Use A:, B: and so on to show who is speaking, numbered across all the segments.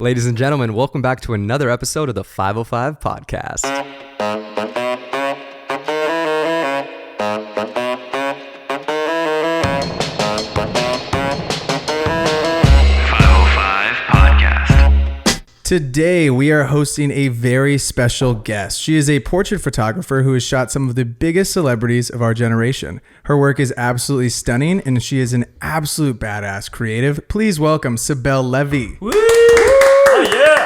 A: Ladies and gentlemen, welcome back to another episode of the 505 Podcast.
B: Today, we are hosting a very special guest. She is a portrait photographer who has shot some of the biggest celebrities of our generation. Her work is absolutely stunning, and she is an absolute badass creative. Please welcome Cibelle Levi.
C: Woo! Oh, yeah!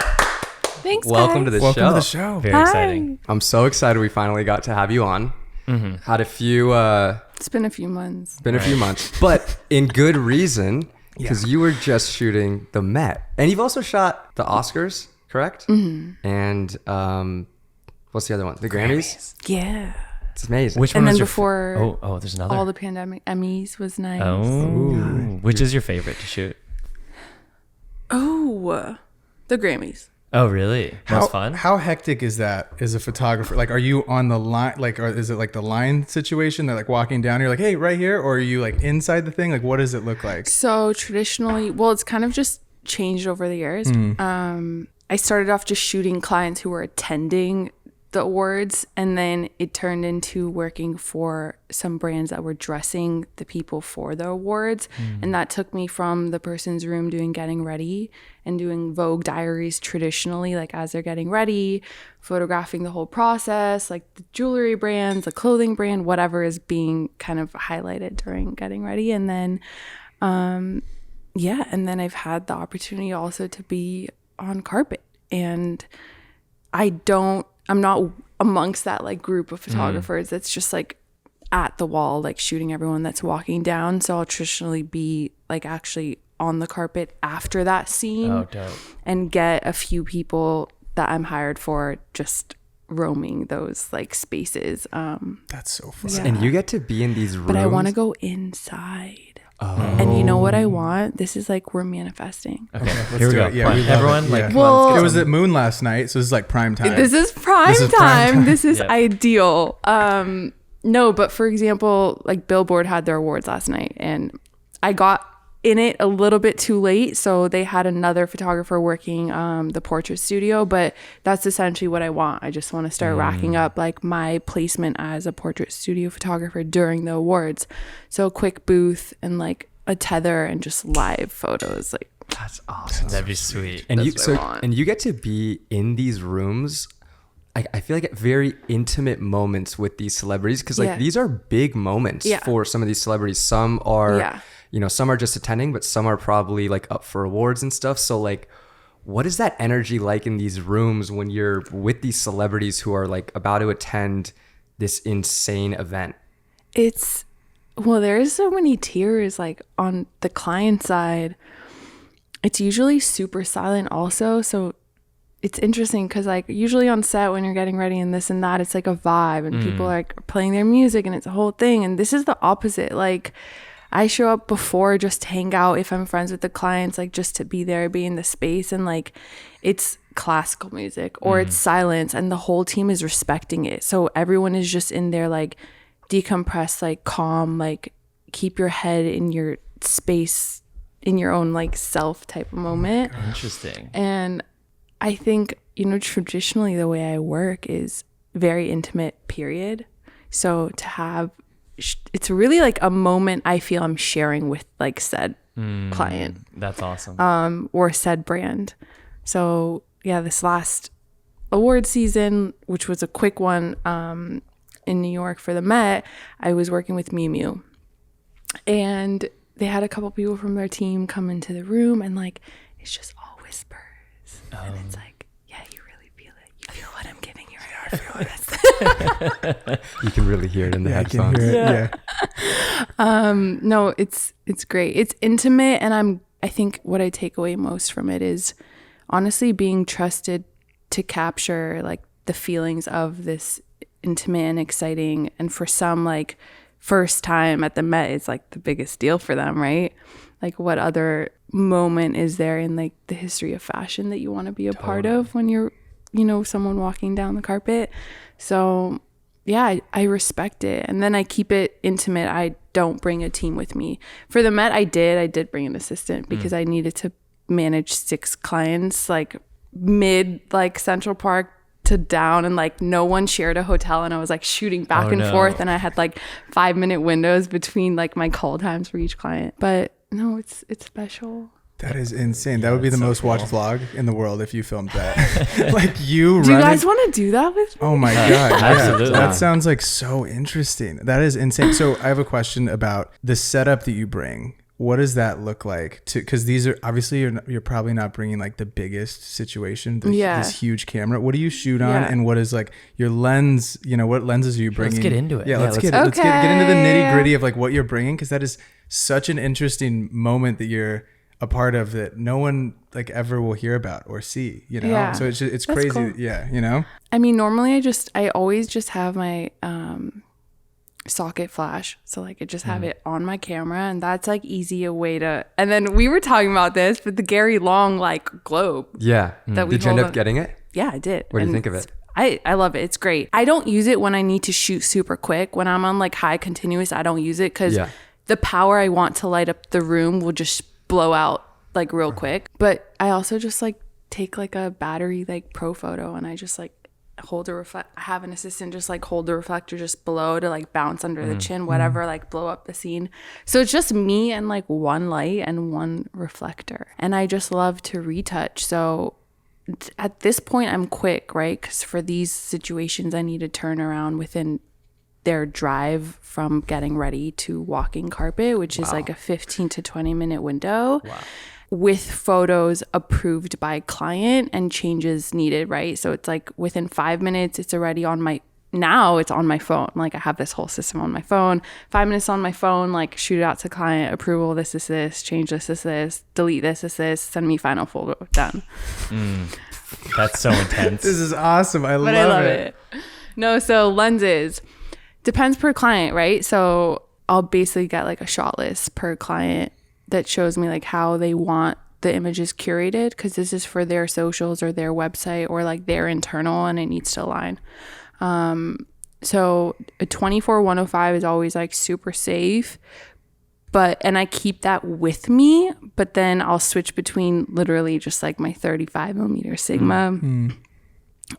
D: Thanks,
A: Welcome
D: guys.
A: to the
B: Welcome
A: show.
B: to the show.
C: Very
D: Hi.
C: exciting.
A: I'm so excited we finally got to have you on.
C: Mm-hmm.
A: Had a few,
D: It's been a few months.
A: been a few months, but in good reason, because you were just shooting the Met. And you've also shot the Oscars, correct? Mm-hmm. And what's the other one? The Grammys?
D: Yeah.
A: It's amazing.
C: Which one
D: And
C: was
D: then
C: your
D: before
C: Oh, there's another.
D: all the pandemic Emmys was nice.
C: Oh, which is your favorite to shoot?
D: Oh, the Grammys.
C: Oh, really? That's fun.
B: How hectic is that as a photographer? Like, are you on the line? Like, or is it like the line situation? They're like walking down. You're like, hey, right here. Or are you like inside the thing? Like, what does it look like?
D: So traditionally, well, it's kind of just changed over the years. I started off just shooting clients who were attending the awards, and then it turned into working for some brands that were dressing the people for the awards. And that took me from the person's room doing getting ready and doing Vogue diaries traditionally, like as they're getting ready, photographing the whole process, like the jewelry brands, the clothing brand, whatever is being kind of highlighted during getting ready. And then and then I've had the opportunity also to be on carpet, and I'm not amongst that like group of photographers that's just like at the wall, like shooting everyone that's walking down. So I'll traditionally be like actually on the carpet after that scene.
C: Oh, dope.
D: And get a few people that I'm hired for just roaming those like spaces.
B: That's so fun.
D: Yeah.
A: And you get to be in these rooms.
D: But I want to go inside. And you know what I want? This is like we're manifesting.
C: Okay,
B: Let's
C: here we
B: do
C: go.
B: it. Yeah, we love
C: Everyone,
B: it.
C: like,
B: Yeah.
C: come
D: Well-
C: on,
B: It was at Moon last night, so this is like prime time.
D: This is prime
B: This is prime
D: time.
B: time.
D: This is
C: Yep.
D: ideal. No, but for example, like Billboard had their awards last night, and I got in it a little bit too late, so they had another photographer working the portrait studio, but that's essentially what I want. I just want to start racking up like my placement as a portrait studio photographer during the awards. So a quick booth and like a tether and just live photos. Like
A: That's awesome.
C: that'd be sweet.
A: And
D: That's what I want.
A: you get to be in these rooms. I feel like at very intimate moments with these celebrities, because like
D: Yeah.
A: these are big moments
D: Yeah.
A: for some of these celebrities. Some are,
D: Yeah.
A: some are just attending, but some are probably like up for awards and stuff. So like, what is that energy like in these rooms when you're with these celebrities who are like about to attend this insane event?
D: Well, there's so many tears like on the client side. It's usually super silent also. So it's interesting because like usually on set when you're getting ready and this and that, it's like a vibe and people are like playing their music and it's a whole thing. And this is the opposite. Like I show up before just to hang out if I'm friends with the clients, like just to be there, be in the space, and like it's classical music or it's silence and the whole team is respecting it. So everyone is just in there like decompress, like calm, like keep your head in your space, in your own like self type of moment.
C: Interesting.
D: And I think, traditionally the way I work is very intimate, period. So to have, it's really like a moment I feel I'm sharing with like said client
C: That's awesome.
D: or said brand. So yeah, this last award season, which was a quick one, in New York for the Met, I was working with Miu Miu, and they had a couple people from their team come into the room, and like it's just all whispers, and it's like, yeah, you really feel it. You feel what I'm giving you right now.
A: You can really hear it in the
B: I can
A: headphones.
B: hear it. Yeah.
D: No, it's great. It's intimate, and I think what I take away most from it is honestly being trusted to capture like the feelings of this intimate and exciting, and for some like first time at the Met is like the biggest deal for them, right? Like what other moment is there in like the history of fashion that you want to be a part of when you're someone walking down the carpet? So yeah, I respect it, and then I keep it intimate. I don't bring a team with me. For the Met, I did bring an assistant because I needed to managed 6 clients, like mid like Central Park to down, and like no one shared a hotel, and I was like shooting back and forth, and I had like 5-minute windows between like my call times for each client. But no, it's special.
B: That is insane. That would be the most watched vlog in the world if you filmed that. Like you
D: Do you
B: running.
D: guys want to do that with me?
B: Oh my God. Yeah.
C: Absolutely.
B: That sounds like so interesting. That is insane. So I have a question about the setup that you bring. What does that look like? Because these are obviously you're probably not bringing like the biggest situation, this huge camera. What do you shoot on, and what is like your lens? You know, what lenses are you bringing?
C: Let's get into it.
B: Yeah, let's get into the nitty gritty of like what you're bringing, because that is such an interesting moment that you're a part of that no one like ever will hear about or see. You know, so it's
D: That's
B: crazy.
D: cool.
B: Yeah, you know.
D: I mean, normally I always just have my socket flash, so like I just have it on my camera, and that's like easy a way to. And then we were talking about this, but the Gary Long like globe.
A: Yeah.
D: That we
A: Did you end
D: hold
A: up getting it?
D: Yeah, I did.
A: What do you think of it?
D: I love it. It's great. I don't use it when I need to shoot super quick. When I'm on like high continuous, I don't use it because the power I want to light up the room will just blow out like real quick. But I also just like take like a battery like pro photo, and I just like hold I have an assistant just like hold the reflector just below to like bounce under the chin, whatever, like blow up the scene. So it's just me and like one light and one reflector, and I just love to retouch. So at this point I'm quick, right? Because for these situations I need to turn around within their drive from getting ready to walking carpet, which is like a 15 to 20 minute window. With photos approved by client and changes needed, right? So it's like within 5 minutes, it's already on it's on my phone. Like I have this whole system on my phone. 5 minutes on my phone, like shoot it out to client, approval, this is this, change this is this, delete this is this, send me final photo, done.
C: That's so intense.
B: This is awesome. I love it.
D: No, so lenses, depends per client, right? So I'll basically get like a shot list per client that shows me like how they want the images curated, because this is for their socials or their website or like their internal, and it needs to align. So a 24-105 is always like super safe, and I keep that with me, but then I'll switch between literally just like my 35mm Sigma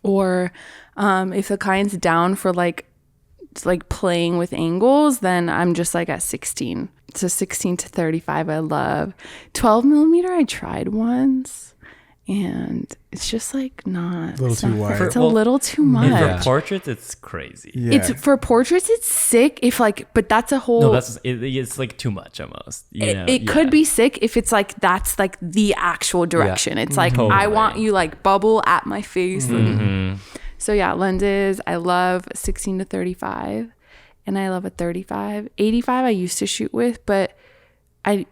D: or if the client's down for like playing with angles, then I'm just like at 16. So 16 to 35 I love. 12mm I tried once, and it's just like not a little
B: too wide.
D: It's a little too much.
C: And for portraits, it's crazy.
B: Yeah.
D: It's for portraits, it's sick if like, but that's a whole.
C: No, it's like too much almost.
D: It could be sick if it's like that's like the actual direction. It's like I want you like bubble at my face. So yeah, lenses. I love 16 to 35. And I love a 35. 85 I used to shoot with, but I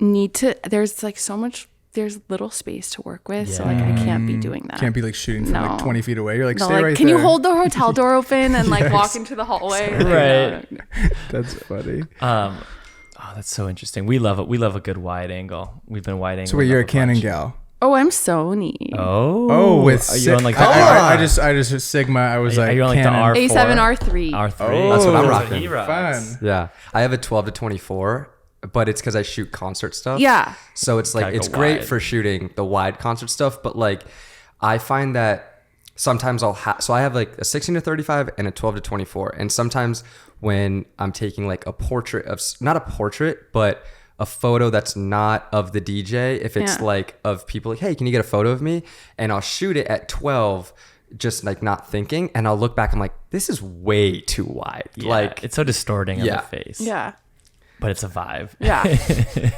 D: need to, there's like so much, there's little space to work with. So like I can't be doing that.
B: Can't be like shooting from like 20 feet away. You're like, stay
D: like,
B: right
D: can
B: there.
D: you hold the hotel door open and like walk into the hallway?
C: Right.
D: No.
B: That's funny.
C: Oh, that's so interesting. We love it. We love a good wide angle. We've been wide angle.
B: So wait, you're a Canon gal.
D: Oh, I'm Sony.
B: With
C: are you on like
B: I just Sigma. I was like,
C: are you on like the
B: Canon.
C: R4?
D: A7 R3.
C: R3.
A: That's what I'm
C: That's
A: rocking.
C: he rocks.
B: Fun.
A: Yeah. I have a 12-24, but it's because I shoot concert stuff.
D: Yeah.
A: So it's like,
C: Gotta
A: it's
C: go
A: great
C: wide.
A: for shooting the wide concert stuff, but like I find that sometimes so I have like a 16 to 35 and a 12 to 24. And sometimes when I'm taking like a portrait of, not a portrait, but a photo that's not of the DJ, if it's like of people like, hey, can you get a photo of me? And I'll shoot it at 12, just like not thinking. And I'll look back, I'm like, this is way too wide.
C: Yeah,
A: like
C: it's so distorting on the face.
D: Yeah.
C: But it's a vibe.
D: Yeah.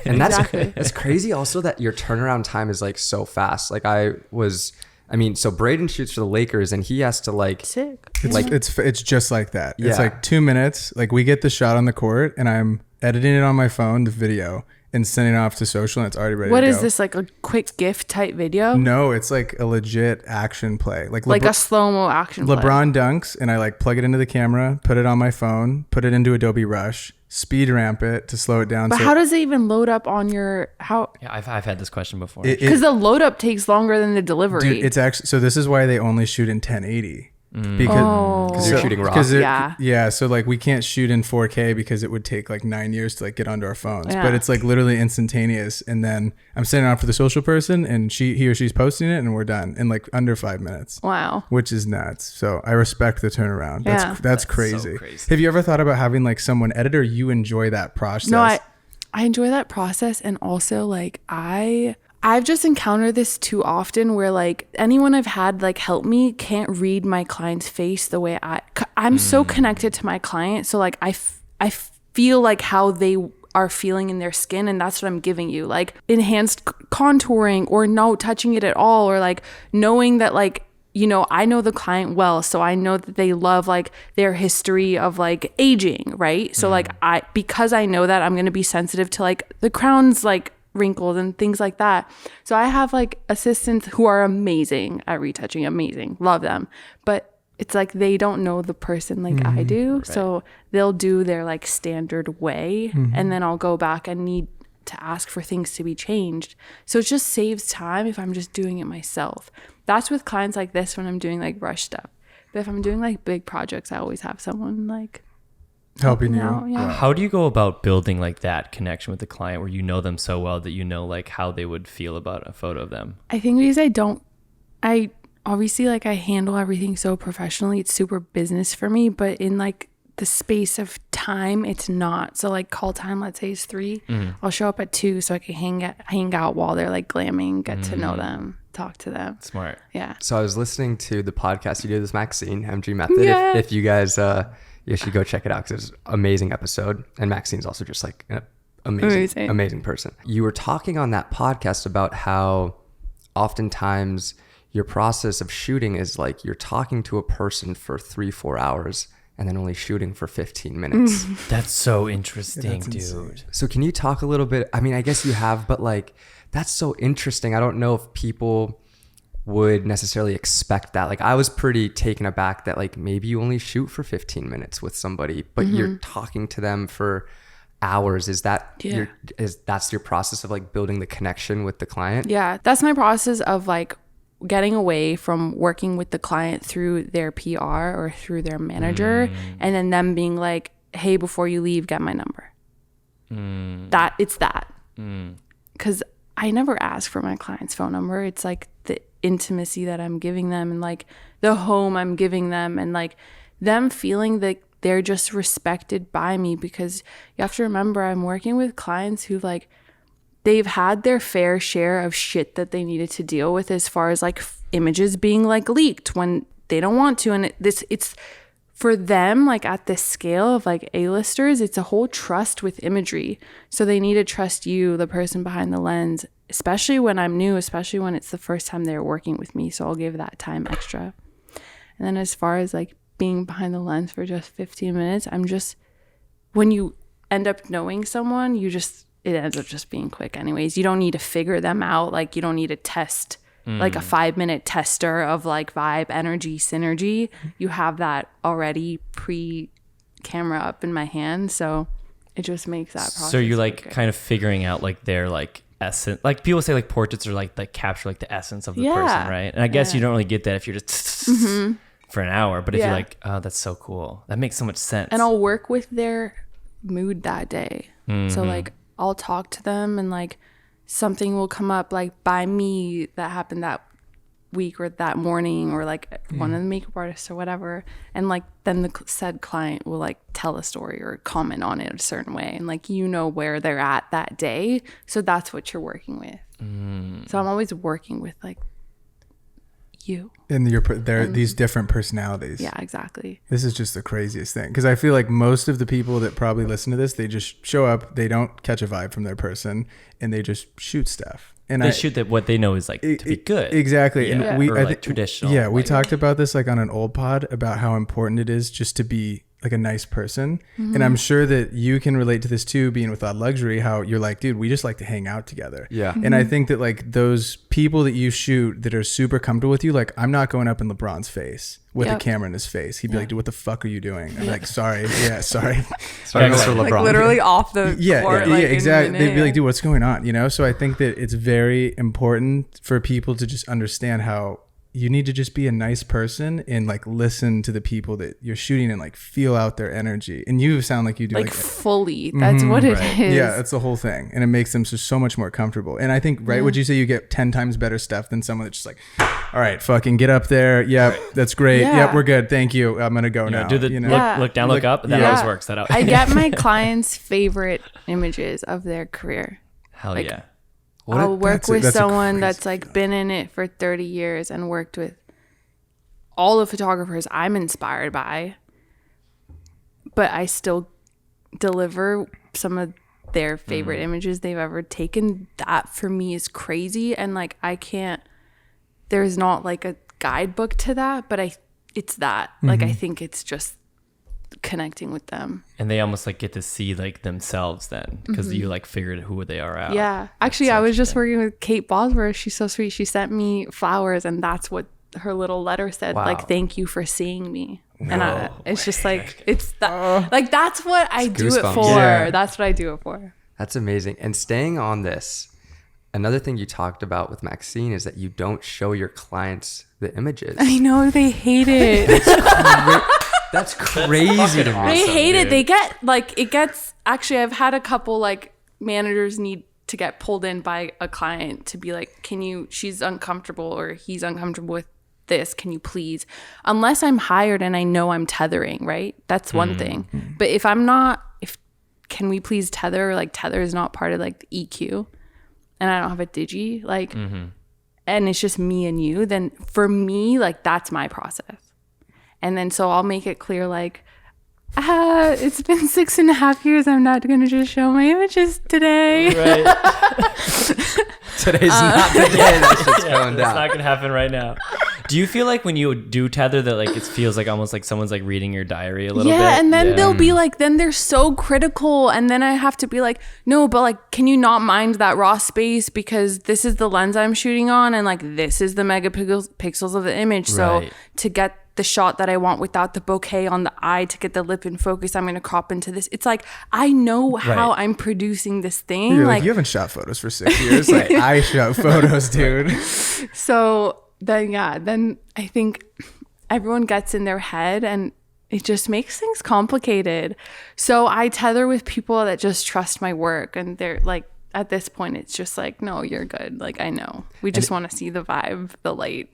A: And
D: Exactly.
A: that's crazy also that your turnaround time is like so fast. Like so Braden shoots for the Lakers and he has to like
D: Sick.
B: It's just like that. It's
A: Yeah.
B: like 2 minutes. Like we get the shot on the court, and I'm editing it on my phone, the video, and sending it off to social, and it's already ready.
D: What
B: to
D: is
B: go.
D: this, like a quick GIF type video?
B: No, it's like a legit action play. Like
D: Like a slow-mo action play.
B: LeBron dunks, and I like plug it into the camera, put it on my phone, put it into Adobe Rush, speed ramp it to slow it down.
D: But how does it even load up on your, how?
C: Yeah, I've had this question before.
D: Because the load up takes longer than the delivery.
B: Dude, it's actually, so this is why they only shoot in 1080.
A: Because you're shooting raw.
D: Yeah.
B: So like we can't shoot in 4K because it would take like 9 years to like get onto our phones.
D: Yeah.
B: But it's like literally instantaneous. And then I'm sending it out for the social person, and he or she's posting it, and we're done in like under 5 minutes.
D: Wow.
B: Which is nuts. So I respect the turnaround. That's crazy.
C: so crazy.
B: Have you ever thought about having like someone edit, or you enjoy that process?
D: No, I enjoy that process, and also like I've just encountered this too often where like anyone I've had like help me can't read my client's face the way I'm so connected to my client. So like I feel like how they are feeling in their skin, and that's what I'm giving you, like enhanced contouring or no touching it at all, or like knowing that like, you know, I know the client well, so I know that they love like their history of like aging, right? So like because I know that, I'm going to be sensitive to like the crown's like wrinkles and things like that. So I have like assistants who are amazing at retouching, amazing, love them, but it's like they don't know the person like I do. Right. So they'll do their like standard way, and then I'll go back and need to ask for things to be changed. So it just saves time if I'm just doing it myself. That's with clients like this when I'm doing like rush stuff. But if I'm doing like big projects, I always have someone like
B: helping you.
D: out, yeah.
C: How do you go about building like that connection with the client where you know them so well that you know like how they would feel about a photo of them?
D: I think because I obviously like I handle everything so professionally, it's super business for me, but in like the space of time, it's not. So like call time, let's say is 3, I'll show up at 2 so I can hang out while they're like glamming, get to know them, talk to them.
C: Smart.
D: Yeah.
A: So I was listening to the podcast you did with Maxine, MG Method.
D: Yeah.
A: If you guys, you should go check it out because it's an amazing episode. And Maxine's also just like an amazing person. You were talking on that podcast about how oftentimes your process of shooting is like you're talking to a person for 3-4 hours and then only shooting for 15 minutes.
C: That's so interesting, dude.
B: Insane.
A: So can you talk a little bit? I mean, I guess you have, but like, that's so interesting. I don't know if people would necessarily expect that. Like I was pretty taken aback that like maybe you only shoot for 15 minutes with somebody, but you're talking to them for hours. Is that that's your process of like building the connection with the client?
D: Yeah, that's my process of like getting away from working with the client through their PR or through their manager, and then them being like, hey, before you leave, get my number. That because I never ask for my client's phone number. It's like the intimacy that I'm giving them, and like the home I'm giving them, and like them feeling that they're just respected by me, because you have to remember I'm working with clients who like they've had their fair share of shit that they needed to deal with, as far as like images being like leaked when they don't want to. And it's for them, like at this scale of like A-listers, it's a whole trust with imagery. So they need to trust you, the person behind the lens, especially when I'm new, especially when it's the first time they're working with me. So I'll give that time extra. And then as far as like being behind the lens for just 15 minutes, when you end up knowing someone, it ends up just being quick anyways. You don't need to figure them out. Like you don't need to test like a 5-minute tester of like vibe, energy, synergy. You have that already pre-camera up in my hand. So it just makes that process.
C: So you're like
D: quicker.
C: kind of figuring out like their like essence. Like people say like portraits are like capture like the essence of the person, right? And I guess you don't really get that if you're just for an hour. But if you're like, oh, that's so cool. That makes so much sense.
D: And I'll work with their mood that day. So like I'll talk to them, and like something will come up like by me that happened that week or that morning, or like one of the makeup artists or whatever, and like then the said client will like tell a story or comment on it a certain way, and like you know where they're at that day, so that's what you're working with. So I'm always working with like you
B: and these different personalities.
D: Yeah, exactly.
B: This is just the craziest thing, because I feel like most of the people that probably listen to this, they just show up, they don't catch a vibe from their person, and they just shoot stuff. And
C: they shoot that what they know is like to be good.
B: Exactly.
C: Yeah.
B: And
C: Or like traditional.
B: Yeah, we
C: like,
B: talked about this like on an old pod about how important it is just to be like a nice person. And I'm sure that you can relate to this too, being with Odd Luxury, how you're like, dude, we just like to hang out together.
A: Yeah.
B: And I think that like those people that you shoot that are super comfortable with you, like I'm not going up in LeBron's face with a camera in his face. He'd be like, dude, what the fuck are you doing? I'm like, sorry. Yeah, sorry.
A: Sorry, Mr. LeBron.
D: Like literally off the court, like,
B: exactly. They'd be like, dude, what's going on? You know? So I think that it's very important for people to just understand how, you need to just be a nice person and like listen to the people that you're shooting and like feel out their energy. And you sound like you do
D: like fully. That's what it is.
B: Yeah, that's the whole thing. And it makes them just so much more comfortable. And I think, right, would you say you get 10 times better stuff than someone that's just like, all right, fucking get up there. Yep, that's great.
D: Yeah.
B: Yep, we're good. Thank you. I'm going to go now.
C: Do the look down, look up. That always works. That out.
D: I get my clients' favorite images of their career.
C: Hell
D: like,
C: yeah.
D: I'll work with someone that's like been in it for 30 years and worked with all the photographers I'm inspired by, but I still deliver some of their favorite images they've ever taken. That for me is crazy. And like, there's not like a guidebook to that, but it's that. Like, I think it's just connecting with them.
C: And they almost like get to see like themselves then, because you like figured who they are out.
D: Yeah. Actually, I was just working with Kate Bosworth. She's so sweet. She sent me flowers, and that's what her little letter said.
A: Wow.
D: Like, thank you for seeing me. And it's just like, it's that, like, that's what I do it for.
B: Yeah.
D: That's what I do it for.
A: That's amazing. And staying on this, another thing you talked about with Maxine is that you don't show your clients the images.
D: I know, they hate it.
A: That's crazy to me.
D: They hate it. They get like, it gets, actually, I've had a couple like managers need to get pulled in by a client to be like, she's uncomfortable or he's uncomfortable with this. Can you please? Unless I'm hired and I know I'm tethering, right? That's one thing. But if I'm not, can we please tether? Like, tether is not part of like the EQ and I don't have a digi, like, and it's just me and you, then for me, like, that's my process. And then so I'll make it clear, like, it's been 6.5 years. I'm not going to just show my images today.
C: Right.
A: Today's not the day that shit's going
C: It's
A: down.
C: not gonna happen right now. Do you feel like when you do tether that like it feels like almost like someone's like reading your diary a little bit?
D: Yeah, and then they'll be like, then they're so critical, and then I have to be like, no, but like, can you not mind that raw space, because this is the lens I'm shooting on, and like this is the megapixels of the image. So
C: Right.
D: to get the shot that I want without the bokeh on the eye, to get the lip in focus, I'm gonna crop into this. It's like, I know how I'm producing this thing.
B: You're
D: like
B: you haven't shot photos for 6 years. Like, I shot photos, dude.
D: So then I think everyone gets in their head and it just makes things complicated. So I tether with people that just trust my work, and they're like, at this point, it's just like, no, you're good. Like, I know. We just want to see the vibe, the light.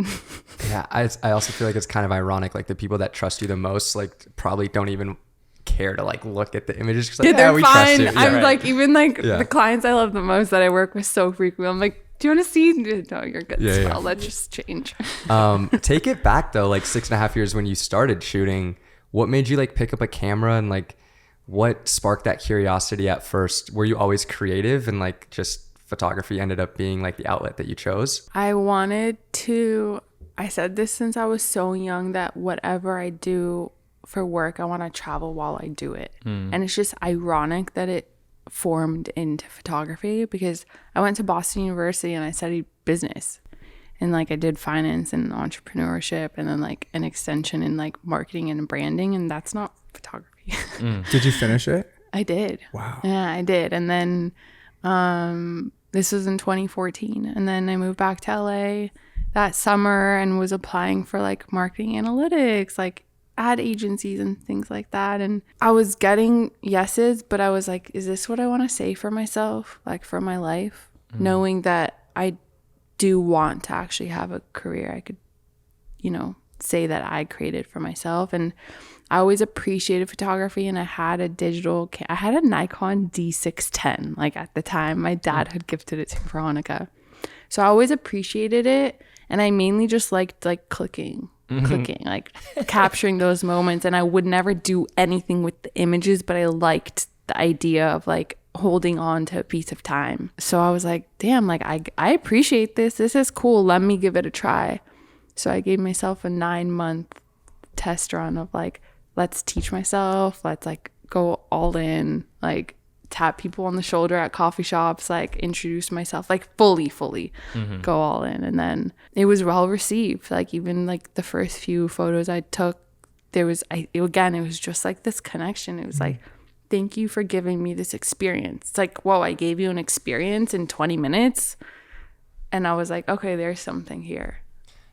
A: Yeah, I also feel like it's kind of ironic. Like, the people that trust you the most, like, probably don't even care to like look at the images. 'Cause, like,
D: Yeah, they're
A: we
D: fine.
A: trust you.
D: I'm
A: Yeah.
D: like, even like
A: Yeah.
D: the clients I love the most that I work with so frequently, I'm like, do you want to see? No, you're good.
A: Yeah,
D: So
A: yeah.
D: let's just change.
A: Take it back though, like 6.5 years when you started shooting. What made you like pick up a camera, and like what sparked that curiosity at first? Were you always creative, and like just photography ended up being like the outlet that you chose?
D: I said this since I was so young, that whatever I do for work, I want to travel while I do it. And it's just ironic that it formed into photography, because I went to Boston University and I studied business, and like I did finance and entrepreneurship, and then like an extension in like marketing and branding, and that's not photography.
B: Did you finish it?
D: I did.
B: Wow.
D: Yeah, I did. And then this was in 2014, and then I moved back to LA that summer and was applying for like marketing analytics, like ad agencies and things like that. And I was getting yeses, but I was like, is this what I want to say for myself, like for my life? Knowing that I do want to actually have a career I could, say that I created for myself. And I always appreciated photography, and I had a I had a Nikon D610. Like at the time, my dad had gifted it to me for Hanukkah. So I always appreciated it, and I mainly just liked like clicking, like capturing those moments. And I would never do anything with the images, but I liked the idea of like holding on to a piece of time. So I was like, damn, like I appreciate this. This is cool. Let me give it a try. So I gave myself a 9-month test run of like, let's teach myself. Let's like go all in, like tap people on the shoulder at coffee shops, like introduce myself, like fully go all in. And then it was well received. Like even like the first few photos I took, it was just like this connection. It was like, thank you for giving me this experience. It's like, whoa, I gave you an experience in 20 minutes. And I was like, okay, there's something here.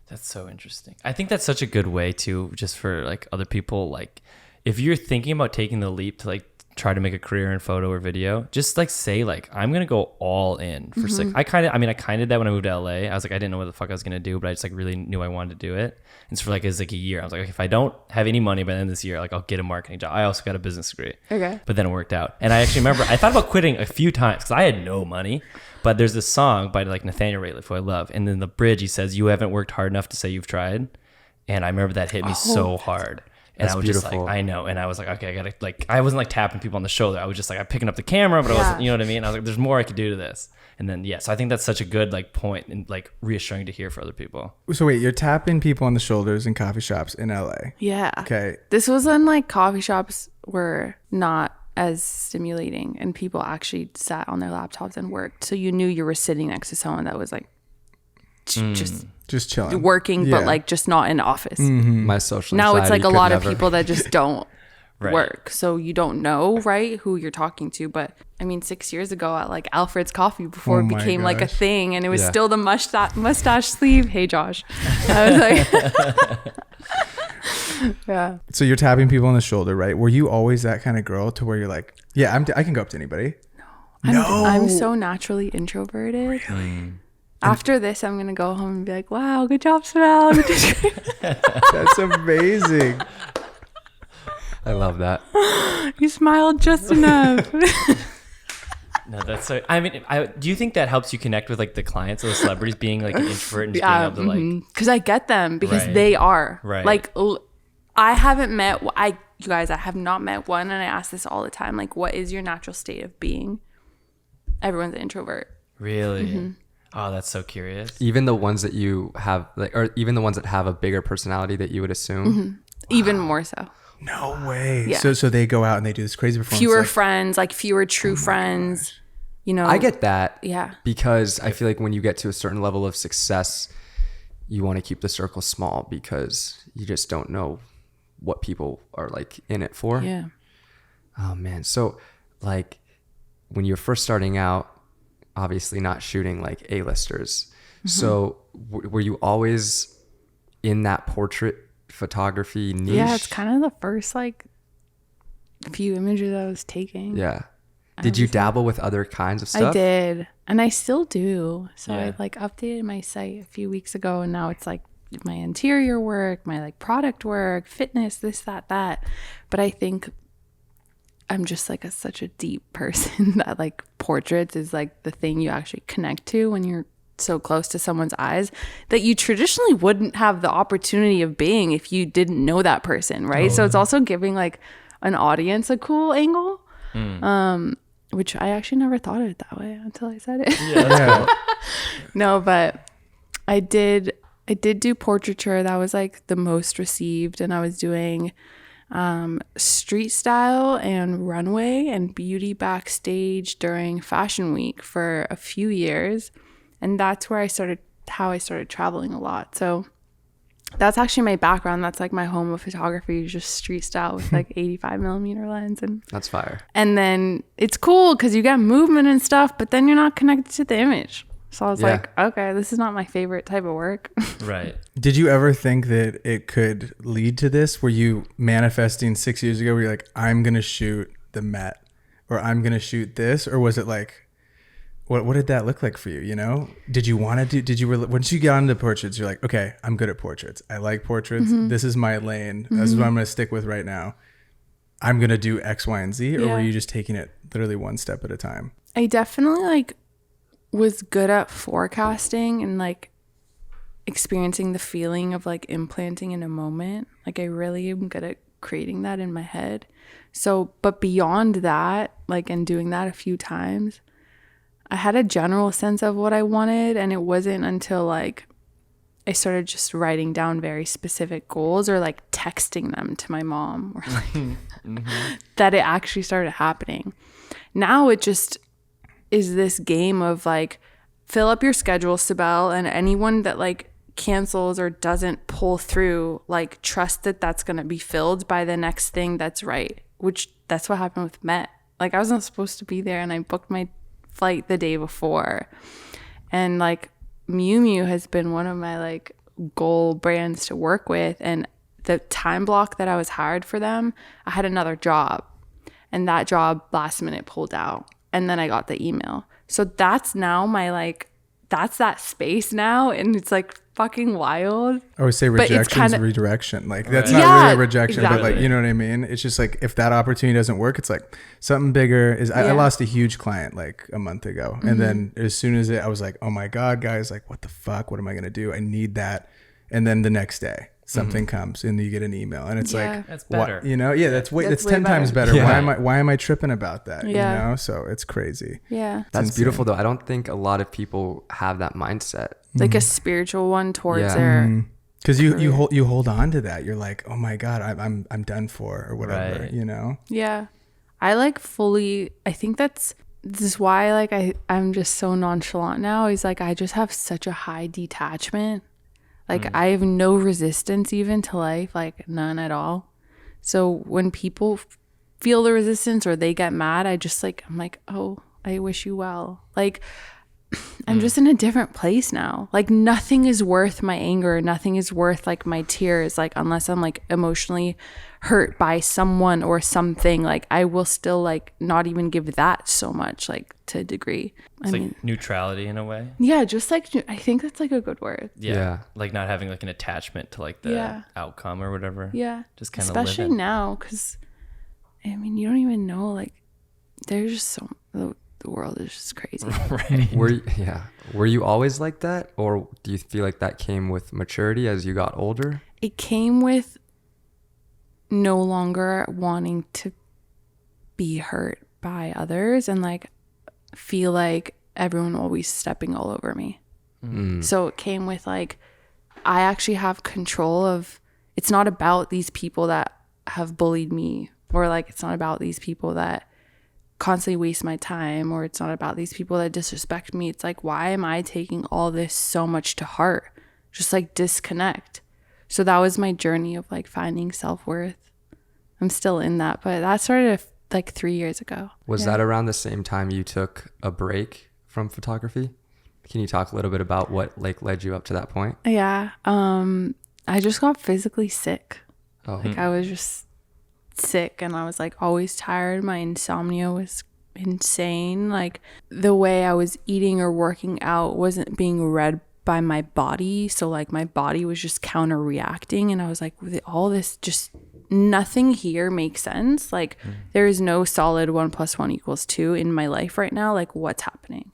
C: That's so interesting. I think that's such a good way to, just for like other people, like if you're thinking about taking the leap to like try to make a career in photo or video, just like say like, I'm going to go all in for 6. I kind of did that when I moved to LA. I was like, I didn't know what the fuck I was going to do, but I just like really knew I wanted to do it. And so for like, it's like a year. I was like, okay, if I don't have any money by the end of this year, like I'll get a marketing job. I also got a business degree.
D: Okay.
C: But then it worked out. And I actually remember I thought about quitting a few times because I had no money. But there's this song by like Nathaniel Rateliff, who I love. And then the bridge, he says, "You haven't worked hard enough to say you've tried." And I remember that hit me so hard. And
A: That's
C: I was
A: beautiful.
C: just like, I know. And I was like, okay, I gotta like, I wasn't like tapping people on the shoulder. I was just like, I'm picking up the camera, but I wasn't, you know what I mean? I was like, there's more I could do to this. And then, yeah, so I think that's such a good like point and like reassuring to hear for other people.
B: So wait, you're tapping people on the shoulders in coffee shops in LA.
D: Yeah.
B: Okay.
D: This was when like coffee shops were not as stimulating and people actually sat on their laptops and worked. So you knew you were sitting next to someone that was like
B: Just chilling.
D: working, but like just not in the office.
A: My social
D: Now it's like
A: anxiety
D: a
A: could
D: lot
A: never.
D: of people that just don't
C: Right.
D: work. So you don't know, right, who you're talking to. But I mean, 6 years ago at like Alfred's Coffee before
B: Oh
D: it
B: my
D: became like a
B: gosh.
D: thing and it was
A: Yeah.
D: still the mustache sleeve. Hey, Josh. I was like, yeah.
B: So you're tapping people on the shoulder, right? Were you always that kind of girl to where you're like, yeah, I can go up to anybody?
D: I'm so naturally introverted. Really? After this, I'm going to go home and be like, wow, good job, Cibelle.
B: That's amazing.
A: I love that.
D: You smiled just enough.
C: No, that's so, I mean, do you think that helps you connect with like the clients or the celebrities being like an introvert and just being able to like,
D: because I get them because
C: Right.
D: they are.
C: Right.
D: Like, I haven't met, you guys, I have not met one, and I ask this all the time, like, what is your natural state of being? Everyone's an introvert.
C: really? Oh, that's so curious.
A: Even the ones that you have, like, or even the ones that have a bigger personality that you would assume.
D: Even more so.
B: No way.
D: Yeah.
B: So they go out and they do this crazy performance.
D: Fewer
B: like,
D: friends, like fewer true friends. You know,
A: I get that.
D: Yeah.
A: Because I feel like when you get to a certain level of success, you want to keep the circle small because you just don't know what people are like in it for.
D: Yeah.
A: Oh man. So like when you're first starting out, obviously not shooting like A-listers. So were you always in that portrait photography niche?
D: Yeah, it's kind of the first like few images I was taking.
A: Yeah. Did you dabble with other kinds of stuff?
D: I did, and I still do. So
C: Yeah.
D: I like updated my site a few weeks ago, and now it's like my interior work, my like product work, fitness, this, that. But I think I'm just like such a deep person that like portraits is like the thing you actually connect to when you're so close to someone's eyes that you traditionally wouldn't have the opportunity of being if you didn't know that person, right? So it's also giving like an audience a cool angle. Which I actually never thought of it that way until I said it.
B: Yeah.
D: No, but I did do portraiture. That was like the most received, and I was doing street style and runway and beauty backstage during Fashion Week for a few years, and that's where I started traveling a lot. So that's actually my background. That's like my home of photography, just street style with like 85 millimeter lens.
A: That's fire.
D: And then it's cool because you get movement and stuff, but then you're not connected to the image. So I was
A: Yeah.
D: like, okay, this is not my favorite type of work.
C: Right.
B: Did you ever think that it could lead to this? Were you manifesting 6 years ago where you're like, I'm going to shoot the Met or I'm going to shoot this? Or was it like, what did that look like for you? You know, did you want to once you got into portraits, you're like, okay, I'm good at portraits. I like portraits. This is my lane. This is what I'm going to stick with right now. I'm going to do X, Y, and Z. Or
D: Yeah.
B: were you just taking it literally one step at a time?
D: I definitely like was good at forecasting and like experiencing the feeling of like implanting in a moment. Like I really am good at creating that in my head. So, but beyond that, like, and doing that a few times, I had a general sense of what I wanted, and it wasn't until like I started just writing down very specific goals or like texting them to my mom or like that it actually started happening. Now it just is this game of like fill up your schedule, Cibelle, and anyone that like cancels or doesn't pull through, like trust that that's going to be filled by the next thing that's right, which that's what happened with Met. Like I wasn't supposed to be there and I booked my flight the day before, and like Miu Miu has been one of my like goal brands to work with, and the time block that I was hired for them, I had another job, and that job last minute pulled out, and then I got the email. So that's now my like, that's that space now, and it's like fucking wild.
B: I always say rejection is redirection. Like that's not really a rejection,
D: exactly.
B: but like, you know what I mean? It's just like, if that opportunity doesn't work, it's like something bigger is, I lost a huge client like a month ago. And then as soon as I was like, oh my God, guys, like what the fuck, what am I going to do? I need that. And then the next day something comes and you get an email and it's like,
C: that's better.
B: You know? Yeah. That's way 10 times better. Why am I tripping about that?
D: Yeah.
B: You know? So it's crazy.
D: Yeah.
A: That's beautiful though. I don't think a lot of people have that mindset.
D: Like a spiritual one towards their,
B: because you hold on to that. You're like, oh my God, I'm done for, or whatever,
C: right.
B: you know?
D: Yeah. I like fully, I think this is why like I'm just so nonchalant now. Is like, I just have such a high detachment. Like I have no resistance even to life, like none at all. So when people feel the resistance or they get mad, I'm like, oh, I wish you well. Like, I'm just in a different place now. Like nothing is worth my anger. Nothing is worth like my tears. Like unless I'm like emotionally hurt by someone or something, like I will still like not even give that so much, like to a degree.
C: It's like neutrality in a way.
D: Yeah, just like I think that's like a good word.
C: Yeah. Like not having like an attachment to like the outcome or whatever.
D: Yeah.
C: Just kind of
D: especially now, because I mean you don't even know, like there's just so the world is just crazy.
C: Right.
A: Were you always like that, or do you feel like that came with maturity as you got older?
D: It came with no longer wanting to be hurt by others and like feel like everyone always stepping all over me. So it came with like, I actually have control of, it's not about these people that have bullied me, or like it's not about these people that constantly waste my time, or it's not about these people that disrespect me. It's like, why am I taking all this so much to heart? Just like disconnect. So that was my journey of like finding self-worth. I'm still in that, but that started like 3 years ago.
A: Was that around the same time you took a break from photography? Can you talk a little bit about what like led you up to that point?
D: Yeah. I just got physically sick.
A: Oh.
D: Like I was just sick and I was like always tired. My insomnia was insane. Like the way I was eating or working out wasn't being read by my body. So like my body was just counter reacting, and I was like, with all this, just nothing here makes sense. Like there is no solid 1 + 1 = 2 in my life right now. Like what's happening?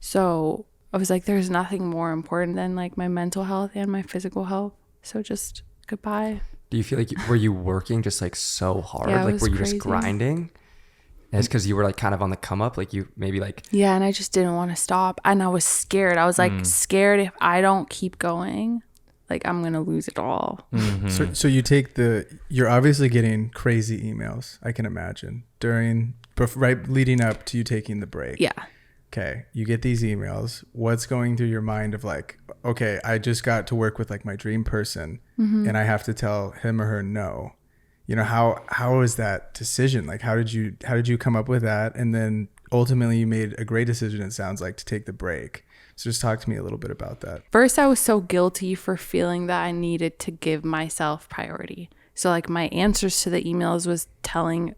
D: So I was like, there's nothing more important than like my mental health and my physical health. So just goodbye.
A: Do you feel like were you working just like so hard?
D: Yeah, it
A: like
D: was
A: were you
D: crazy.
A: just grinding? And it's because you were like kind of on the come up, like you maybe like.
D: Yeah, and I just didn't want to stop, and I was scared. I was like scared if I don't keep going, like I'm gonna lose it all.
B: So you take you're obviously getting crazy emails, I can imagine, right leading up to you taking the break.
D: Yeah.
B: Okay, you get these emails. What's going through your mind of like, okay, I just got to work with like my dream person, and I have to tell him or her no. You know, how is that decision? Like, how did you come up with that? And then ultimately you made a great decision, it sounds like, to take the break. So just talk to me a little bit about that.
D: First, I was so guilty for feeling that I needed to give myself priority. So like my answers to the emails was telling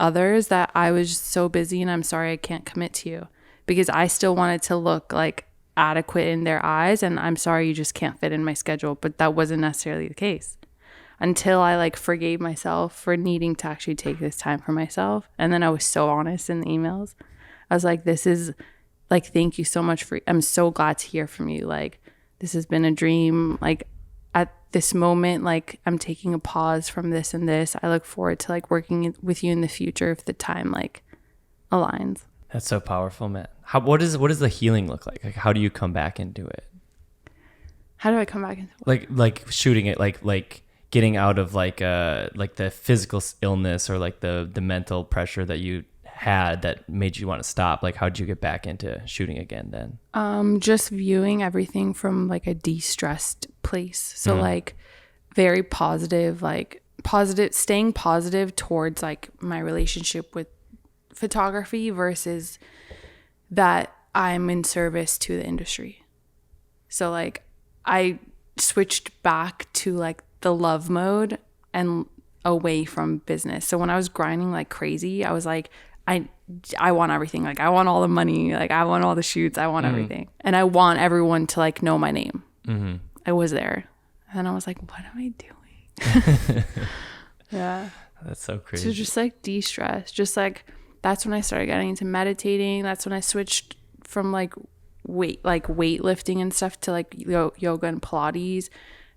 D: others that I was so busy and I'm sorry I can't commit to you, because I still wanted to look like adequate in their eyes, and I'm sorry you just can't fit in my schedule. But that wasn't necessarily the case until I like forgave myself for needing to actually take this time for myself. And then I was so honest in the emails. I was like, this is like, thank you so much I'm so glad to hear from you. Like, this has been a dream. Like at this moment, like I'm taking a pause from this and this. I look forward to like working with you in the future if the time like aligns.
C: That's so powerful, man. What does the healing look like? Like, how do you come back into it?
D: How do I come back into it?
C: Like shooting it, like getting out of like the physical illness or like the mental pressure that you had that made you want to stop. Like, how did you get back into shooting again then?
D: Just viewing everything from like a de-stressed place. So like very positive, staying positive towards like my relationship with photography versus that I'm in service to the industry. So like I switched back to like the love mode and away from business. So when I was grinding like crazy, I was like, I want everything. Like I want all the money. Like I want all the shoots. I want everything. And I want everyone to like know my name. I was there. And I was like, what am I doing? Yeah.
C: That's so crazy.
D: So just like de-stress. Just like that's when I started getting into meditating. That's when I switched from like weightlifting and stuff to like yoga and Pilates.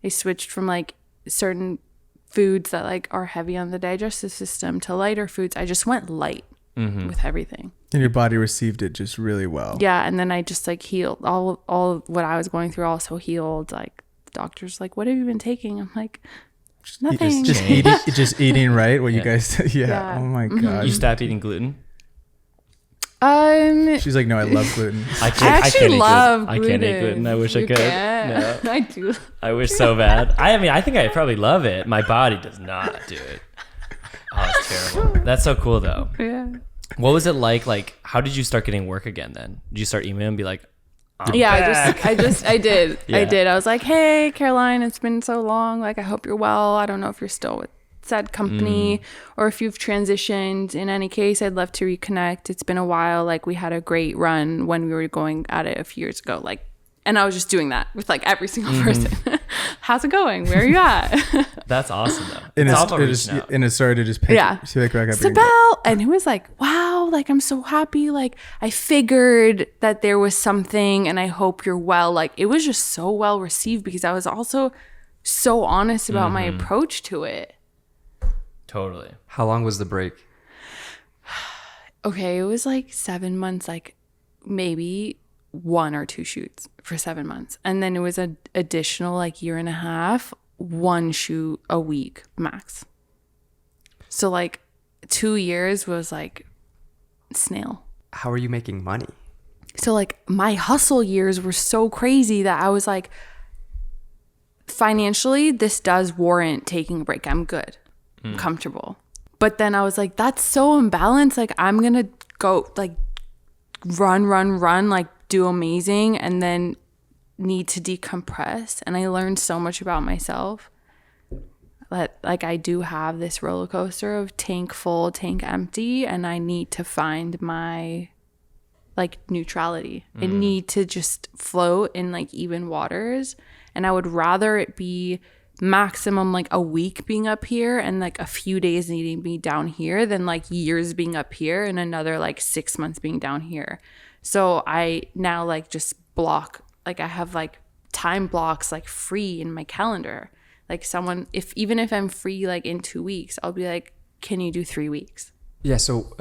D: I switched from like certain foods that like are heavy on the digestive system to lighter foods. I just went light with everything.
B: And your body received it just really well.
D: Yeah. And then I just like healed all what I was going through, also healed. Like the doctor's like, what have you been taking? I'm like, nothing.
B: Just eating right. What you guys? Yeah. Oh my god.
C: You stopped eating gluten?
B: She's like, no, I love gluten.
D: I actually love gluten.
C: I can't eat gluten. I wish I could.
D: No. I do.
C: I wish so bad. I mean, I think I probably love it. My body does not do it. Oh, it's terrible. That's so cool though.
D: Yeah.
C: What was it like? Like, how did you start getting work again then? Did you start emailing and be like,
D: I did. Yeah. I did. I was like, hey, Caroline, it's been so long. Like, I hope you're well. I don't know if you're still with said company or if you've transitioned. In any case, I'd love to reconnect. It's been a while. Like, we had a great run when we were going at it a few years ago. Like, and I was just doing that with like every single person. How's it going? Where are you at?
C: That's awesome though.
B: And it started to just pick.
D: Yeah. Cibelle, and it was like, wow, like I'm so happy. Like I figured that there was something, and I hope you're well. Like it was just so well received because I was also so honest about my approach to it.
C: Totally.
A: How long was the break?
D: Okay, it was like 7 months, like maybe 1 or 2 shoots for 7 months. And then it was an additional like year and a half, 1 shoot a week max. So like 2 years was like snail.
A: How are you making money?
D: So like my hustle years were so crazy that I was like, financially, this does warrant taking a break. I'm good. I'm comfortable. But then I was like, that's so imbalanced. Like I'm going to go like run, like do amazing and then need to decompress. And I learned so much about myself that like I do have this roller coaster of tank full, tank empty, and I need to find my like neutrality. I need to just float in like even waters. And I would rather it be maximum like a week being up here and like a few days needing to be down here than like years being up here and another like 6 months being down here. So I now like just block, like I have like time blocks like free in my calendar. Like someone, even if I'm free like in 2 weeks, I'll be like, can you do 3 weeks?
A: Yeah. So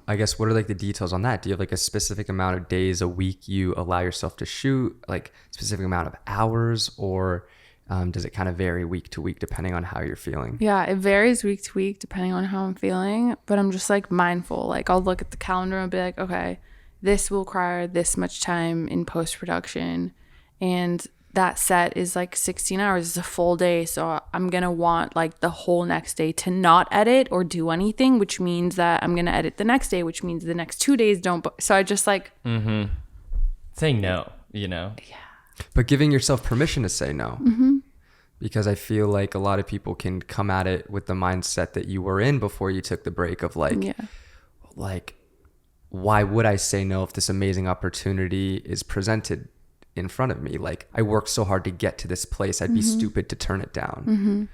A: I guess what are like the details on that? Do you have like a specific amount of days a week you allow yourself to shoot, like specific amount of hours, or does it kind of vary week to week depending on how you're feeling?
D: Yeah, it varies week to week depending on how I'm feeling, but I'm just like mindful. Like I'll look at the calendar and be like, okay, this will require this much time in post-production, and that set is like 16 hours. It's a full day, so I'm going to want like the whole next day to not edit or do anything, which means that I'm going to edit the next day, which means the next 2 days don't. So I just like...
C: saying no, you know?
D: Yeah.
A: But giving yourself permission to say no. Because I feel like a lot of people can come at it with the mindset that you were in before you took the break of like, like, why would I say no if this amazing opportunity is presented in front of me? Like I worked so hard to get to this place. I'd be stupid to turn it down.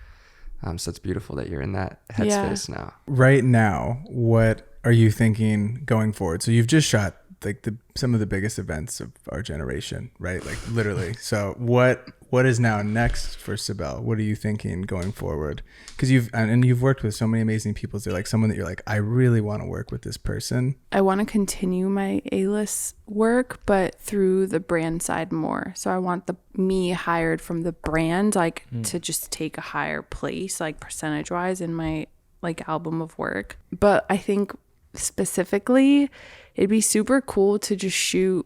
A: So it's beautiful that you're in that headspace now. Right
B: now, what are you thinking going forward? So you've just shot like some of the biggest events of our generation, right? Like literally. So what is now next for Cibelle? What are you thinking going forward? Because you've worked with so many amazing people. So like someone that you're like, I really want to work with this person.
D: I want to continue my A-list work, but through the brand side more. So I want me hired from the brand, like to just take a higher place, like percentage wise in my like album of work. But I think specifically, it'd be super cool to just shoot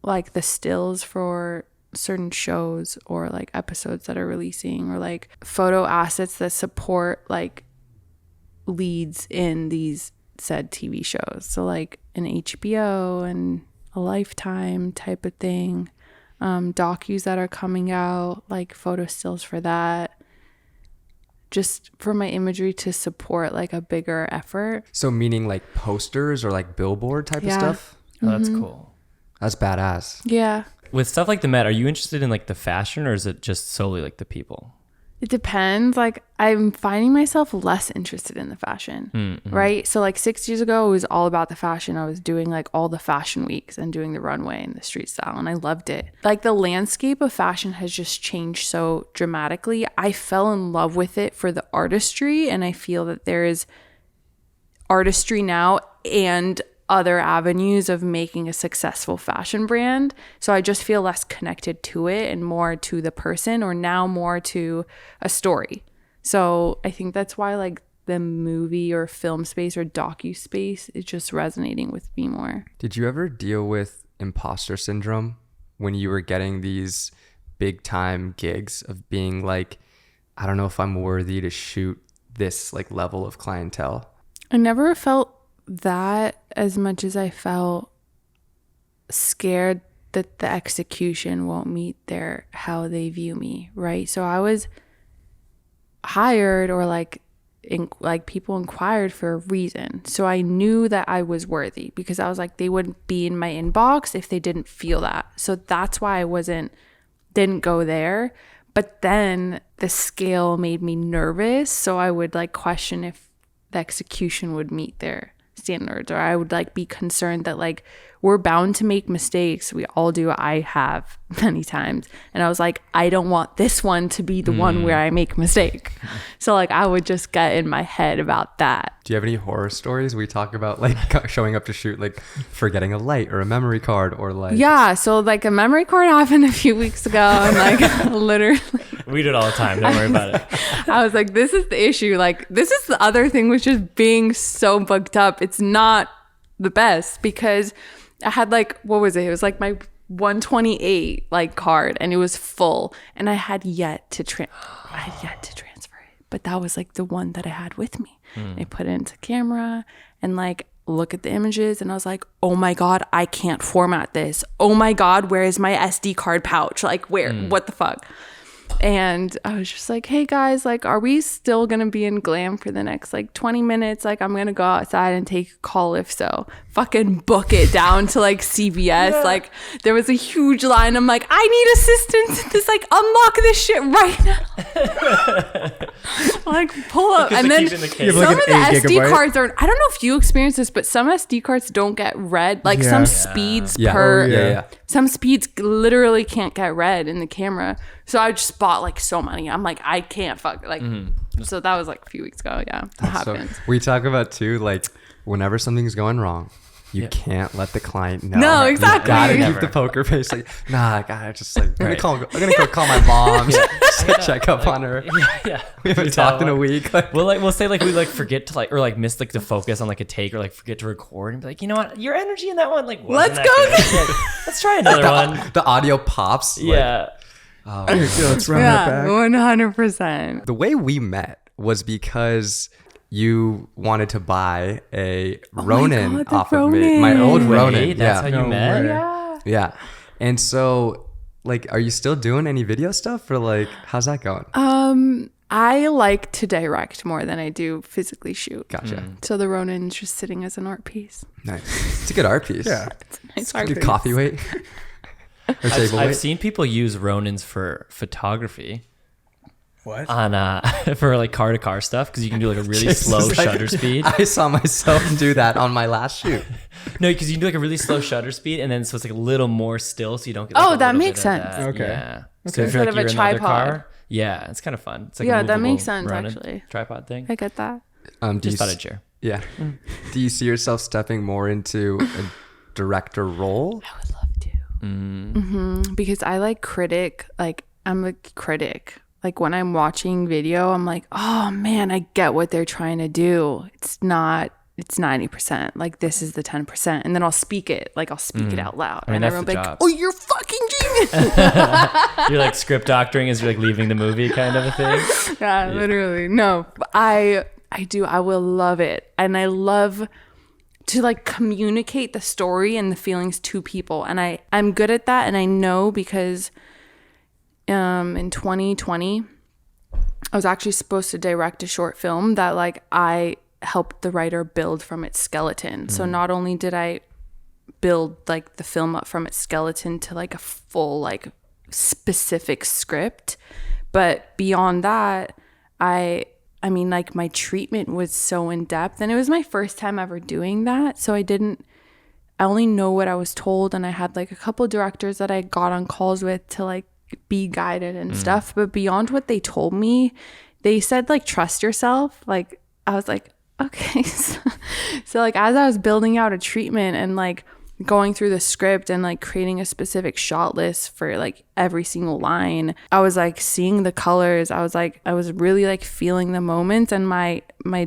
D: like the stills for certain shows or like episodes that are releasing, or like photo assets that support like leads in these said TV shows. So like an HBO and a Lifetime type of thing. docus that are coming out, like photo stills for that, just for my imagery to support like a bigger effort.
A: So meaning like posters or like billboard type of stuff?
C: Oh, that's cool.
A: That's badass.
D: Yeah.
C: With stuff like the Met, are you interested in like the fashion, or is it just solely like the people?
D: It depends. Like I'm finding myself less interested in the fashion, right? So like 6 years ago, it was all about the fashion. I was doing like all the fashion weeks and doing the runway and the street style, and I loved it. Like the landscape of fashion has just changed so dramatically. I fell in love with it for the artistry, and I feel that there is artistry now and other avenues of making a successful fashion brand. So I just feel less connected to it and more to the person, or now more to a story. So I think that's why like the movie or film space or docu space is just resonating with me more.
A: Did you ever deal with imposter syndrome when you were getting these big time gigs of being like, I don't know if I'm worthy to shoot this like level of clientele?
D: I never felt that as much as I felt scared that the execution won't meet their how they view me, right? So I was hired, or like people inquired for a reason. So I knew that I was worthy, because I was like, they wouldn't be in my inbox if they didn't feel that. So that's why I didn't go there. But then the scale made me nervous, so I would like question if the execution would meet their standards, or I would like be concerned that like we're bound to make mistakes. We all do. I have many times. And I was like, I don't want this one to be the one where I make a mistake. So like I would just get in my head about that.
A: Do you have any horror stories? We talk about like showing up to shoot, like forgetting a light or a memory card, or like...
D: Yeah. So like a memory card happened a few weeks ago, and like literally...
C: We do it all the time. Don't worry about it.
D: I was like, this is the issue. Like this is the other thing, which is being so booked up. It's not the best, because I had like, what was it? It was like my 128 like card, and it was full, and I had yet to transfer it. But that was like the one that I had with me. I put it into camera and like look at the images, and I was like, oh my God, I can't format this. Oh my God, where is my SD card pouch? Like where? What the fuck? And I was just like, hey guys, like, are we still going to be in glam for the next like 20 minutes? Like, I'm going to go outside and take a call. If so, fucking book it down to like CVS. Yeah. Like there was a huge line. I'm like, I need assistance. This like unlock this shit right now. Like pull up. And then some of the SD cards are, I don't know if you experience this, but some SD cards don't get read. Like some speeds some speeds literally can't get read in the camera. So I just bought like so many. I'm like, I can't fuck like. So that was like a few weeks ago. Yeah, that happened.
A: So we talk about too, like whenever something's going wrong, you can't let the client know.
D: No, exactly.
A: You gotta keep the poker face. Like, nah, I gotta just like, I'm gonna go call my mom, just check up on her. We haven't talked in a week. Like,
C: we'll say like we like forget to like, or like miss like the focus on like a take, or like forget to record, and be like, you know what, your energy in that one, like,
D: let's go.
C: Let's try another one.
A: The audio pops.
C: Yeah.
A: Like,
B: let's run that back.
D: 100%.
A: The way we met was because you wanted to buy a Ronin off of me, my old Ronin.
C: That's how you met?
A: Yeah. And so, like, are you still doing any video stuff, or like, how's that going?
D: I like to direct more than I do physically shoot.
A: Gotcha.
D: So the Ronin's just sitting as an art piece.
A: Nice. It's a good art piece.
B: Yeah.
D: It's a nice art
A: Good
D: piece.
A: coffee weight.
C: I've seen people use Ronins for photography.
B: What?
C: On for like car to car stuff, because you can do like a really slow shutter speed.
A: I saw myself do that on my last shoot.
C: No, because you can do like a really slow shutter speed, and then so it's like a little more still, so you don't get. Like,
D: that makes sense.
B: Okay.
C: Yeah.
B: Okay.
C: So if
D: Instead of a tripod.
C: Yeah, it's kind of fun. It's like
D: Yeah,
C: a
D: that
C: movable
D: makes sense,
C: Ronin
D: actually.
C: tripod thing.
D: I get that.
C: Just thought I'd share.
A: Yeah. Do you see yourself stepping more into a director role?
D: I would love to. Because I like critic. Like I'm a critic. Like when I'm watching video, I'm like, oh man, I get what they're trying to do. It's 90%. Like this is the 10%. And then I'll speak it. Like I'll speak it out loud.
C: I mean,
D: and
C: that's
D: everyone
C: the
D: will be like,
C: job.
D: oh, you're fucking genius.
C: You're like script doctoring as you're like leaving the movie kind of a thing.
D: Yeah, literally. No, I do. I will love it. And I love to like communicate the story and the feelings to people. And I'm good at that. And I know because in 2020, I was actually supposed to direct a short film that like I helped the writer build from its skeleton. So not only did I build like the film up from its skeleton to like a full like specific script, but beyond that, I mean, like my treatment was so in depth, and it was my first time ever doing that. So I only know what I was told, and I had like a couple directors that I got on calls with to like be guided and stuff. But beyond what they told me, they said like trust yourself. Like I was like, okay. So like as I was building out a treatment and like going through the script and like creating a specific shot list for like every single line, I was like seeing the colors. I was really like feeling the moments, and my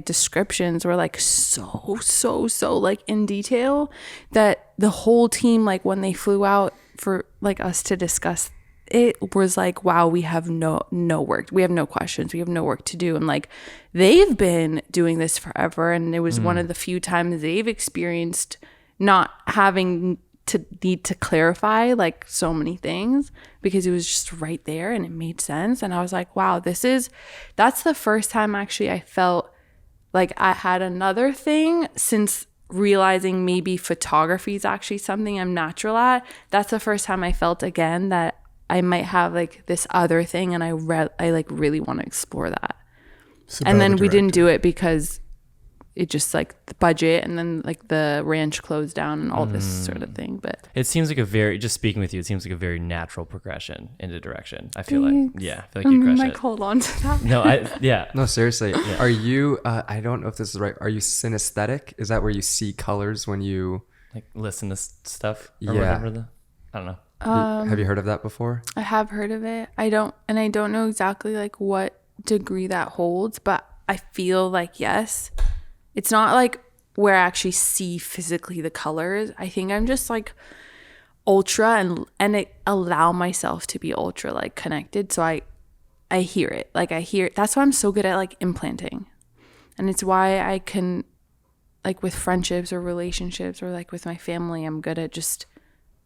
D: descriptions were like so like in detail that the whole team, like when they flew out for like us to discuss, it was like, wow, we have no work. We have no questions. We have no work to do. And like, they've been doing this forever. And it was one of the few times they've experienced not having to need to clarify like so many things, because it was just right there and it made sense. And I was like, wow, that's the first time actually I felt like I had another thing since realizing maybe photography is actually something I'm natural at. That's the first time I felt again that I might have like this other thing, and I like really want to explore that.
B: Cibelle
D: And then
B: the
D: we didn't
B: director.
D: do it because it just like the budget, and then like the ranch closed down and all this sort of thing. But
C: It seems like just speaking with you, it seems like a very natural progression into direction. I feel
D: Thanks.
C: like, yeah, I feel like you crush
D: like
C: it.
D: hold on to that.
C: No, yeah.
A: No, seriously. Are you, I don't know if this is right. Are you synesthetic? Is that where you see colors when you...
C: Like listen to stuff or
A: Yeah.
C: whatever. I don't know.
A: Have you heard of that before?
D: I have heard of it. I don't know exactly like what degree that holds, but I feel like yes. It's not like where I actually see physically the colors. I think I'm just like ultra and it allow myself to be ultra like connected. So I hear it. Like I hear, that's why I'm so good at like implanting. And it's why I can like with friendships or relationships or like with my family, I'm good at just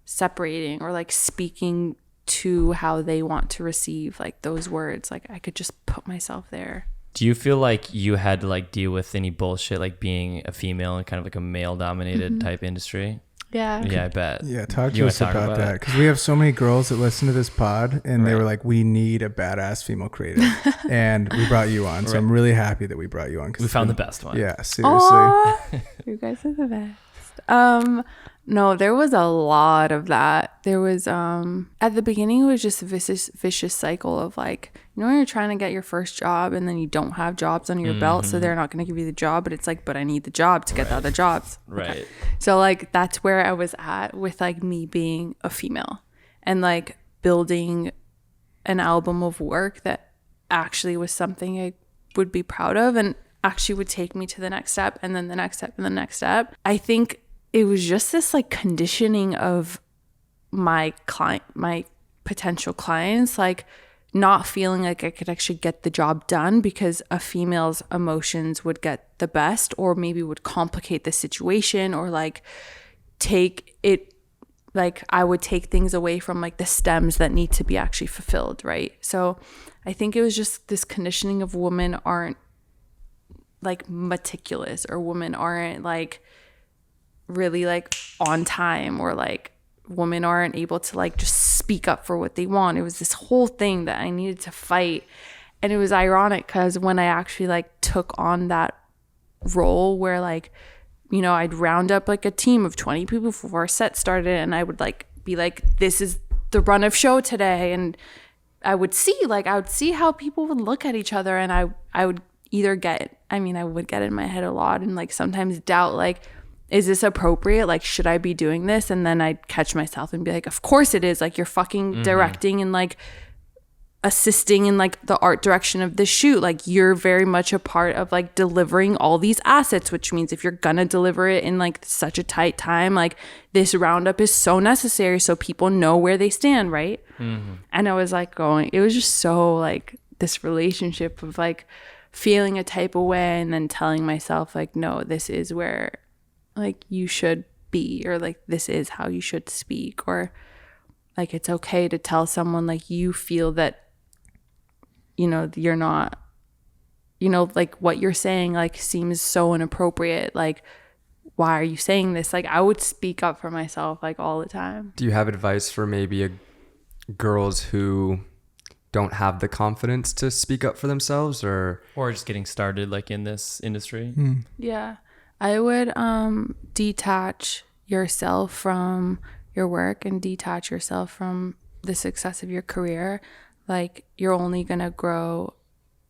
D: separating or like speaking to how they want to receive like those words. Like I could just put myself there.
C: Do you feel like you had to like deal with any bullshit like being a female in kind of like a male dominated type industry?
D: Yeah.
C: Yeah, I bet.
B: Yeah, talk
C: You
B: to us
C: wanna talk
B: about
C: about
B: that,
C: it?
B: because we have so many girls that listen to this pod, and they
C: Right.
B: were like, "We need a badass female creative," and we brought you on. So I'm really happy that we brought you on. 'Cause
C: We
B: it's
C: found the
B: been-
C: best one.
B: Yeah, seriously.
D: Aw, you guys are the best. No, there was a lot of that. There was at the beginning it was just a vicious cycle of like, you know, when you're trying to get your first job and then you don't have jobs under your belt, so they're not going to give you the job, but it's like, but I need the job to get the other jobs.
C: Right.
D: So like that's where I was at with like me being a female and like building an album of work that actually was something I would be proud of and actually would take me to the next step and then the next step and the next step. I think it was just this like conditioning of my potential clients, like not feeling like I could actually get the job done because a female's emotions would get the best or maybe would complicate the situation or like take it, like I would take things away from like the stems that need to be actually fulfilled, right? So I think it was just this conditioning of women aren't like meticulous or women aren't like really like on time or like women aren't able to like just speak up for what they want. It was this whole thing that I needed to fight. And it was ironic because when I actually like took on that role where like, you know, I'd round up like a team of 20 people before a set started and I would like be like, this is the run of show today. And I would see how people would look at each other and I would either I would get in my head a lot and like sometimes doubt like, is this appropriate? Like, should I be doing this? And then I'd catch myself and be like, of course it is. Like, you're fucking directing and like assisting in like the art direction of the shoot. Like, you're very much a part of like delivering all these assets, which means if you're gonna deliver it in like such a tight time, like this roundup is so necessary so people know where they stand, right? And I was like it was just so like this relationship of like feeling a type of way and then telling myself like, no, this is where like you should be, or like this is how you should speak, or like it's okay to tell someone like you feel that, you know, you're not, you know, like what you're saying like seems so inappropriate. Like, why are you saying this? Like, I would speak up for myself like all the time.
A: Do you have advice for maybe girls who don't have the confidence to speak up for themselves, or
C: just getting started like in this industry?
D: Yeah. I would detach yourself from your work and detach yourself from the success of your career. Like, you're only going to grow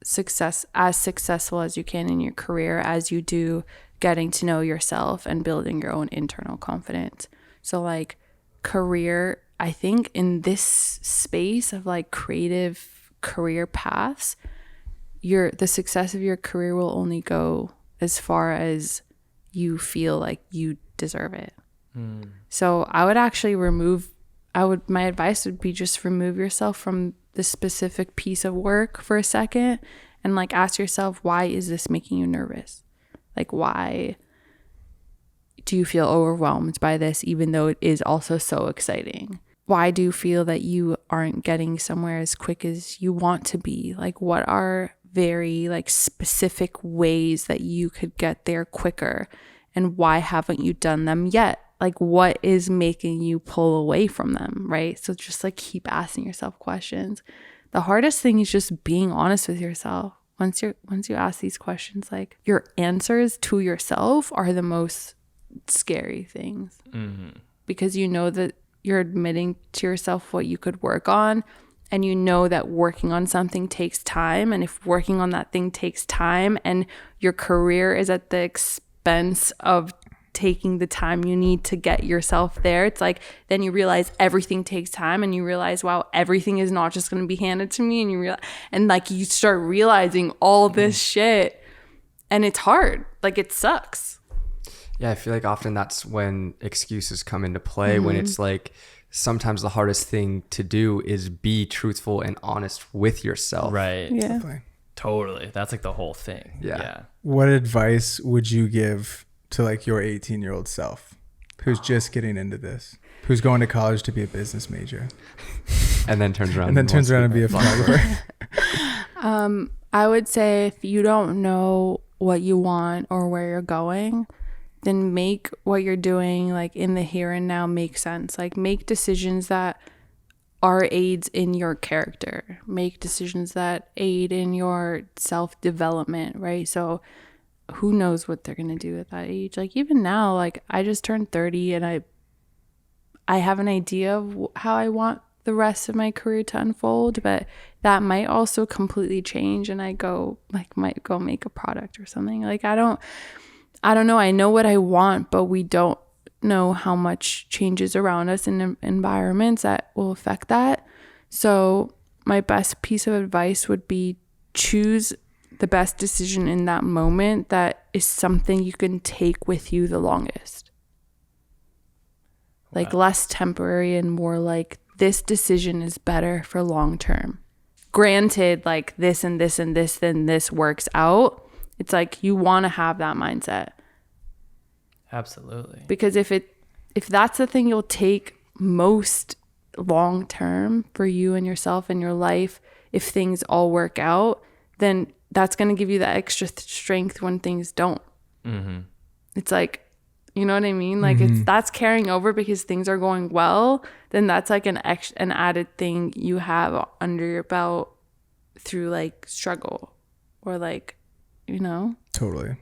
D: as successful as you can in your career as you do getting to know yourself and building your own internal confidence. So like career, I think in this space of like creative career paths, the success of your career will only go as far as you feel like you deserve it. So I would actually my advice would be just remove yourself from the specific piece of work for a second and like ask yourself, why is this making you nervous? Like, why do you feel overwhelmed by this, even though it is also so exciting? Why do you feel that you aren't getting somewhere as quick as you want to be? Like, what are very like specific ways that you could get there quicker? And why haven't you done them yet? Like, what is making you pull away from them, right? So just like keep asking yourself questions. The hardest thing is just being honest with yourself. Once you ask these questions, like your answers to yourself are the most scary things, because you know that you're admitting to yourself what you could work on, and you know that working on something takes time. And if working on that thing takes time and your career is at the expense of taking the time you need to get yourself there, it's like then you realize everything takes time, and you realize, wow, everything is not just going to be handed to me, and like you start realizing all this shit, and it's hard, like it sucks.
A: Yeah, I feel like often that's when excuses come into play, when it's like sometimes the hardest thing to do is be truthful and honest with yourself.
C: Right.
D: Yeah.
B: Definitely.
C: Totally. That's like the whole thing.
A: Yeah.
B: What advice would you give to like your 18-year-old self who's just getting into this, who's going to college to be a business major
A: And then turns around
B: and be a photographer?
D: I would say if you don't know what you want or where you're going, then make what you're doing like in the here and now make sense. Like, make decisions that are aids in your character. Make decisions that aid in your self-development, right? So who knows what they're going to do at that age? Like, even now, like I just turned 30 and I have an idea of how I want the rest of my career to unfold, but that might also completely change, and I might go make a product or something. Like, I don't know. I know what I want, but we don't know how much changes around us in environments that will affect that. So my best piece of advice would be choose the best decision in that moment that is something you can take with you the longest. Like, less temporary and more like, this decision is better for long term. Granted, like this and this and this, then this works out. It's like you want to have that mindset.
C: Absolutely.
D: Because if that's the thing you'll take most long term for you and yourself and your life, if things all work out, then that's going to give you that extra strength when things don't. It's like, you know what I mean? Like, that's carrying over because things are going well. Then that's like an added thing you have under your belt through like struggle or like, you know?
B: Totally.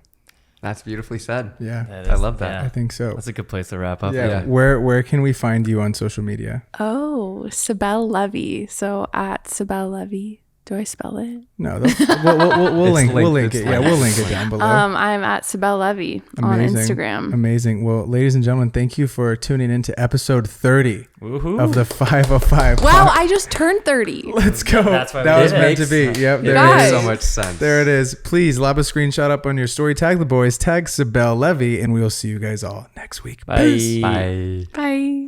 A: That's beautifully said.
B: Yeah.
A: I love that.
C: Yeah.
B: I think so.
C: That's a good place to wrap up.
B: Yeah. Where can we find you on social media?
D: Oh, Cibelle Levi. So at Cibelle Levi. Do I spell it?
B: No, we'll link it. Yeah, we'll link it down below.
D: I'm at Cibelle Levi on Instagram.
B: Amazing. Well, ladies and gentlemen, thank you for tuning in to episode 30
C: Woohoo.
B: of the 505.
D: Wow, I just turned 30.
B: Let's go.
C: That's why
B: that
C: we
B: was
C: did
B: meant
C: it.
B: to be. Yep, there
D: Guys.
B: it is.
A: So much sense.
B: There it is. Please lob a screenshot up on your story. Tag the boys. Tag Cibelle Levi, and we will see you guys all next week.
C: Bye.
B: Peace.
A: Bye.
D: Bye.